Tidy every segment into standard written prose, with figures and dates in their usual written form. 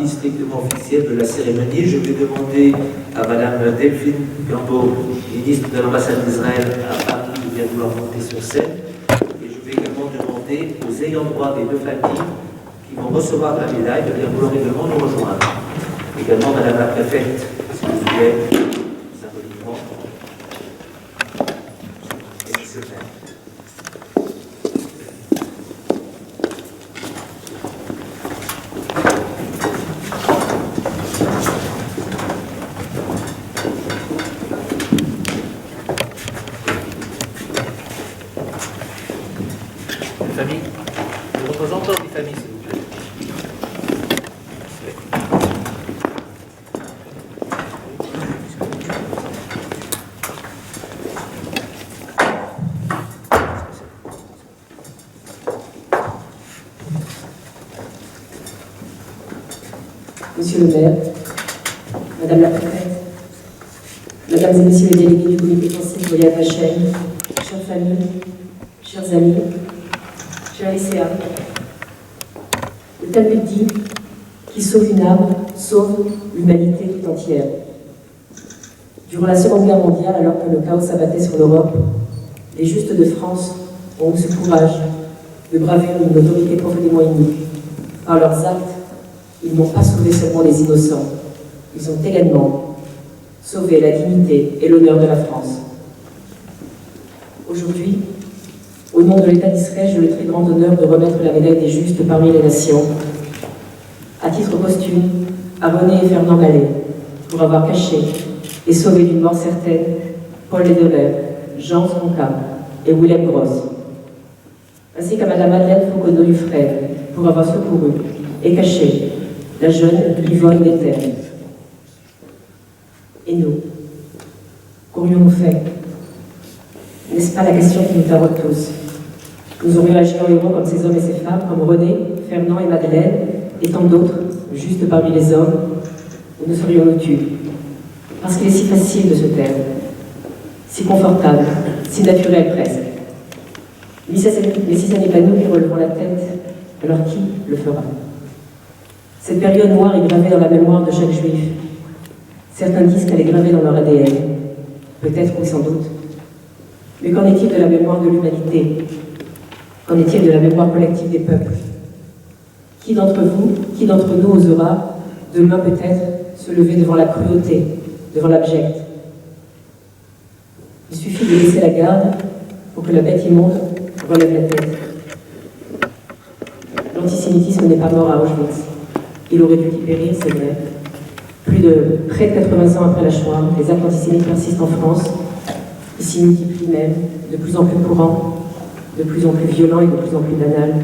partie strictement officielle de la cérémonie. Je vais demander à Madame Delphine Gambo, ministre de l'ambassade d'Israël à Paris, de bien vouloir monter sur scène. Et je vais également demander aux ayants droit des deux familles qui vont recevoir la médaille de bien vouloir également nous rejoindre. Également Madame la préfète, s'il vous plaît, symboliquement. Et Monsieur le maire. Les représentants des familles, s'il vous plaît. Monsieur le maire, Madame la préfète, Mesdames et Messieurs les délégués du comité français de voyage à Chaîne, chères familles, chers amis, chers lycéens, le Talmud dit qui sauve une âme, sauve l'humanité tout entière. Durant la Seconde Guerre mondiale, alors que le chaos s'abattait sur l'Europe, les justes de France ont eu ce courage de braver une autorité profondément inique. Par leurs actes, ils n'ont pas sauvé seulement les innocents, ils ont également sauvé la dignité et l'honneur de la France. Aujourd'hui, au nom de l'État d'Israël, j'ai le très grand honneur de remettre la médaille des justes parmi les nations, à titre posthume, à René et Fernand Mallet, pour avoir caché et sauvé d'une mort certaine Paul Lederer, Jean Zonka et Willem Gross, ainsi qu'à Madame Madeleine Foucault-Dufresne, pour avoir secouru et caché la jeune Yvonne Déterre. Et nous, qu'aurions-nous fait? N'est-ce pas la question qui nous taraude tous? Nous aurions agi en héros comme ces hommes et ces femmes, comme René, Fernand et Madeleine, et tant d'autres, juste parmi les hommes, ou nous serions-nous tus? Parce qu'il est si facile de se taire, si confortable, si naturel presque. Mais si ça n'est pas nous qui relevons la tête, alors qui le fera? Cette période noire est gravée dans la mémoire de chaque juif. Certains disent qu'elle est gravée dans leur ADN. Peut-être, oui, sans doute. Mais qu'en est-il de la mémoire de l'humanité? Qu'en est-il de la mémoire collective des peuples? Qui d'entre vous, qui d'entre nous osera, demain peut-être, se lever devant la cruauté, devant l'abject? Il suffit de laisser la garde pour que la bête immonde relève la tête. L'antisémitisme n'est pas mort à Auschwitz. Il aurait dû y périr, c'est vrai. Près de 80 ans après la Shoah, les actes antisémites persistent en France. Ils s'y multiplient même, de plus en plus courants, de plus en plus violents et de plus en plus banals.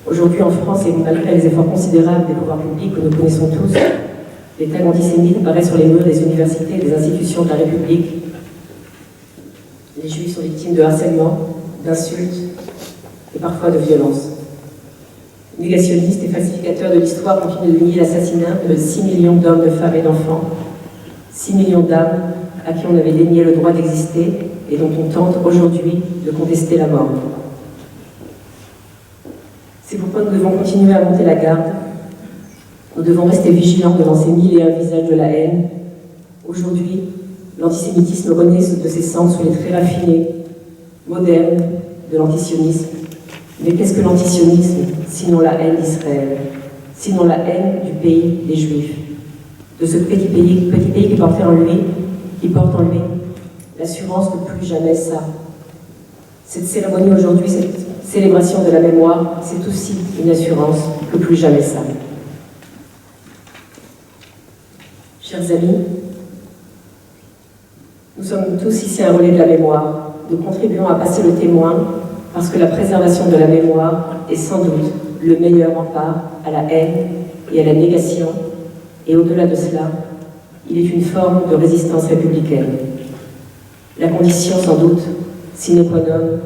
Aujourd'hui en France, et malgré les efforts considérables des pouvoirs publics que nous connaissons tous, les tags antisémites apparaissent sur les murs des universités et des institutions de la République. Les Juifs sont victimes de harcèlement, d'insultes et parfois de violences. Négationnistes et falsificateurs de l'histoire continuent de nier l'assassinat de 6 millions d'hommes, de femmes et d'enfants, 6 millions d'âmes à qui on avait dénié le droit d'exister et dont on tente aujourd'hui de contester la mort. C'est pourquoi nous devons continuer à monter la garde. Nous devons rester vigilants devant ces mille et un visages de la haine. Aujourd'hui, l'antisémitisme renaît de ses cendres sous les traits raffinés, modernes de l'antisionisme. Mais qu'est-ce que l'antisionisme, sinon la haine d'Israël, sinon la haine du pays des Juifs, de ce petit pays qui porte en lui l'assurance que plus jamais ça. Cette cérémonie aujourd'hui, cette célébration de la mémoire, c'est aussi une assurance que plus jamais ça. Chers amis, nous sommes tous ici un relais de la mémoire. Nous contribuons à passer le témoin parce que la préservation de la mémoire est sans doute le meilleur rempart à la haine et à la négation, et au-delà de cela, il est une forme de résistance républicaine. La condition, sans doute, sine qua non,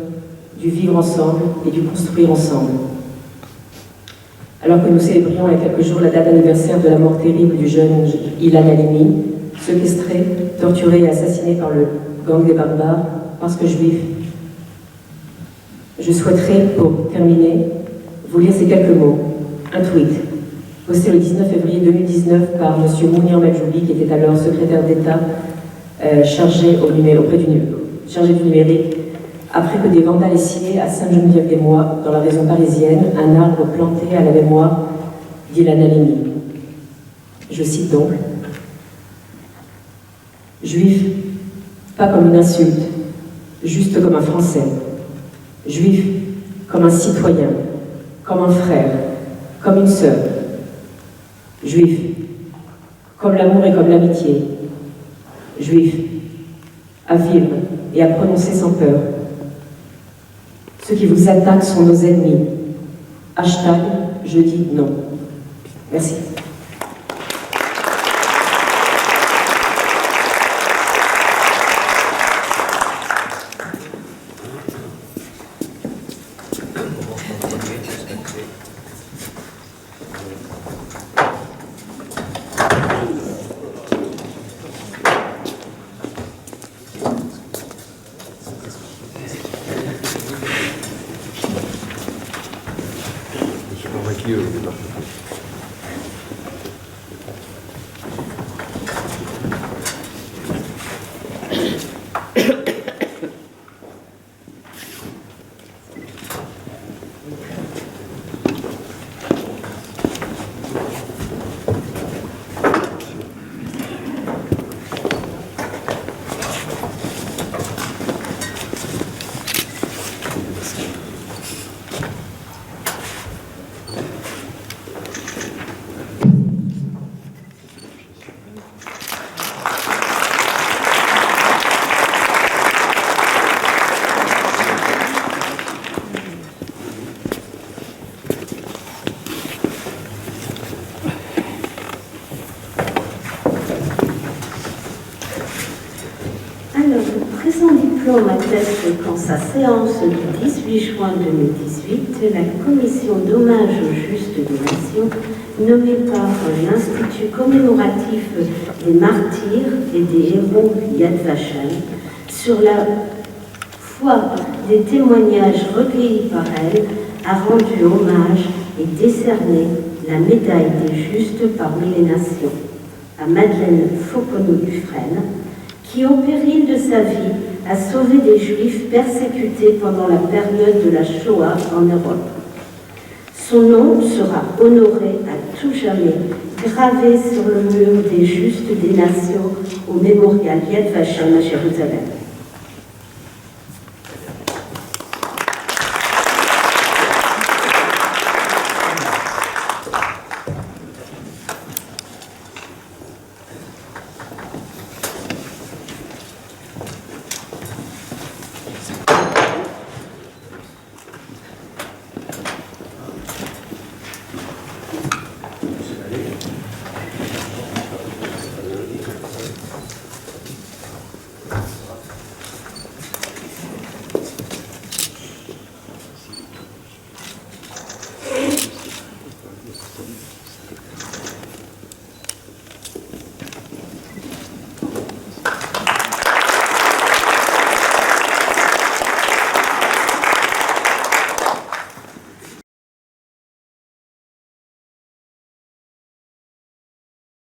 du vivre ensemble et du construire ensemble. Alors que nous célébrions il y a quelques jours la date anniversaire de la mort terrible du jeune Ilan Halimi, séquestré, torturé et assassiné par le gang des barbares, parce que juif, je souhaiterais, pour terminer, vous lire ces quelques mots, un tweet. posté le 19 février 2019 par M. Mounir Majoubi, qui était alors secrétaire d'État chargé du numérique, après que des vandales aient scié à Sainte-Geneviève-des-Mois, dans la région parisienne, un arbre planté à la mémoire d'Ilan Halimi. Je cite donc: « Juif, pas comme une insulte, juste comme un Français. Juif, comme un citoyen, comme un frère, comme une sœur. Juif, comme l'amour et comme l'amitié. Juif, à vivre et à prononcer sans peur. Ceux qui vous attaquent sont nos ennemis. Hashtag, je dis non. » Merci. Atteste qu'en sa séance du 18 juin 2018, la commission d'hommage aux justes des nations, nommée par l'Institut commémoratif des martyrs et des héros Yad Vashem, sur la foi des témoignages recueillis par elle, a rendu hommage et décerné la médaille des justes parmi les nations à Madeleine Fauconneau-Dufresne, qui, au péril de sa vie, a sauvé des Juifs persécutés pendant la période de la Shoah en Europe. Son nom sera honoré à tout jamais, gravé sur le mur des justes des nations au mémorial Yad Vashem à Jérusalem.